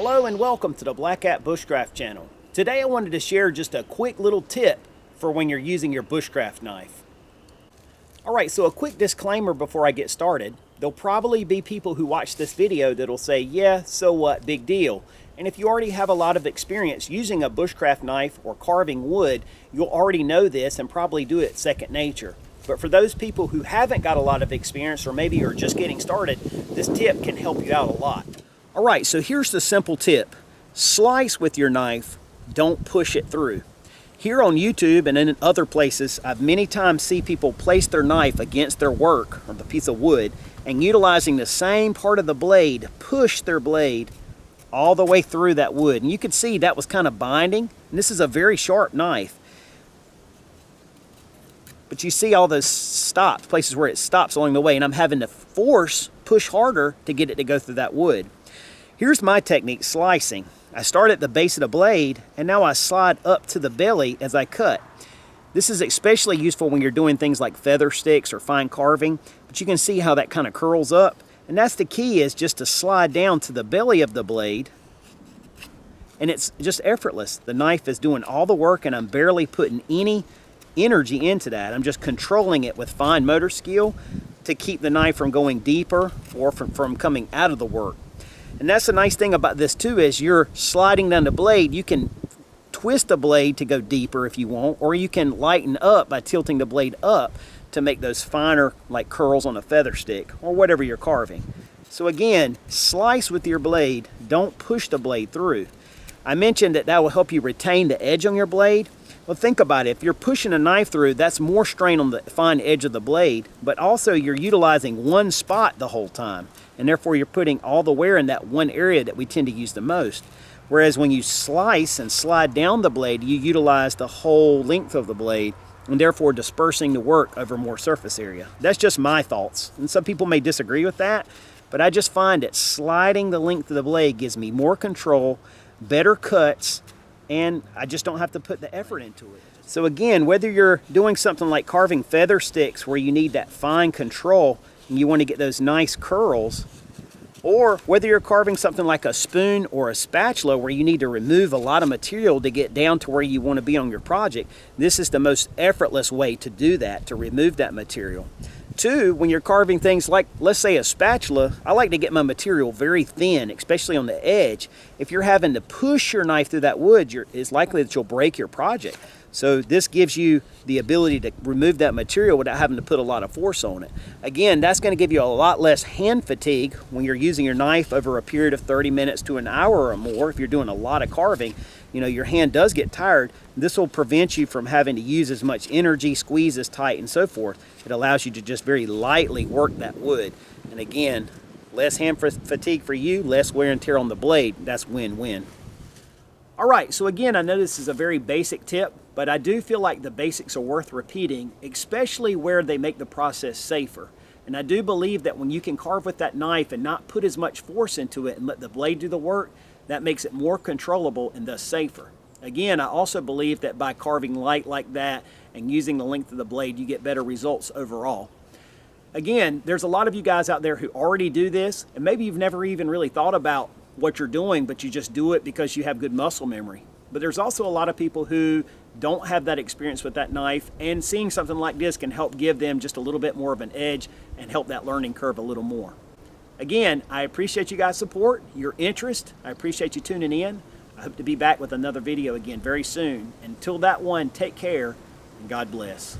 Hello and welcome to the Black Hat Bushcraft channel. Today I wanted to share just a quick little tip for when you're using your bushcraft knife. Alright, so a quick disclaimer before I get started. There'll probably be people who watch this video that'll say, yeah, so what, big deal. And if you already have a lot of experience using a bushcraft knife or carving wood, you'll already know this and probably do it second nature. But for those people who haven't got a lot of experience or maybe are just getting started, this tip can help you out a lot. Alright, so here's the simple tip. Slice with your knife, don't push it through. Here on YouTube and in other places, I've many times seen people place their knife against their work or the piece of wood and utilizing the same part of the blade, push their blade all the way through that wood. And you can see that was kind of binding. And this is a very sharp knife. But you see all those stops, places where it stops along the way, and I'm having to push harder to get it to go through that wood. Here's my technique, slicing. I start at the base of the blade, and now I slide up to the belly as I cut. This is especially useful when you're doing things like feather sticks or fine carving, but you can see how that kind of curls up. And that's the key, is just to slide down to the belly of the blade, and it's just effortless. The knife is doing all the work, and I'm barely putting any energy into that. I'm just controlling it with fine motor skill to keep the knife from going deeper or from coming out of the work. And that's the nice thing about this too, is you're sliding down the blade. You can twist the blade to go deeper if you want, or you can lighten up by tilting the blade up to make those finer like curls on a feather stick or whatever you're carving. So again, slice with your blade, don't push the blade through. I mentioned that will help you retain the edge on your blade. Well, think about it. If you're pushing a knife through, that's more strain on the fine edge of the blade, but also you're utilizing one spot the whole time, and therefore you're putting all the wear in that one area that we tend to use the most. Whereas when you slice and slide down the blade, you utilize the whole length of the blade, and therefore dispersing the work over more surface area. That's just my thoughts, and some people may disagree with that, but I just find that sliding the length of the blade gives me more control, better cuts, and I just don't have to put the effort into it. So again, whether you're doing something like carving feather sticks where you need that fine control and you want to get those nice curls, or whether you're carving something like a spoon or a spatula where you need to remove a lot of material to get down to where you want to be on your project, this is the most effortless way to do that, to remove that material. Two, when you're carving things like, let's say a spatula, I like to get my material very thin, especially on the edge. If you're having to push your knife through that wood, it's likely that you'll break your project. So this gives you the ability to remove that material without having to put a lot of force on it. Again, that's going to give you a lot less hand fatigue when you're using your knife over a period of 30 minutes to an hour or more. If you're doing a lot of carving, you know, your hand does get tired. This will prevent you from having to use as much energy, squeeze as tight, and so forth. It allows you to just very lightly work that wood. And again, less hand fatigue for you, less wear and tear on the blade. That's win-win. All right, so again, I know this is a very basic tip, but I do feel like the basics are worth repeating, especially where they make the process safer. And I do believe that when you can carve with that knife and not put as much force into it and let the blade do the work, that makes it more controllable and thus safer. Again, I also believe that by carving light like that and using the length of the blade, you get better results overall. Again, there's a lot of you guys out there who already do this, and maybe you've never even really thought about what you're doing, but you just do it because you have good muscle memory. But there's also a lot of people who don't have that experience with that knife, and seeing something like this can help give them just a little bit more of an edge and help that learning curve a little more. Again, I appreciate you guys' support, your interest. I appreciate you tuning in. I hope to be back with another video again very soon. Until that one, take care and God bless.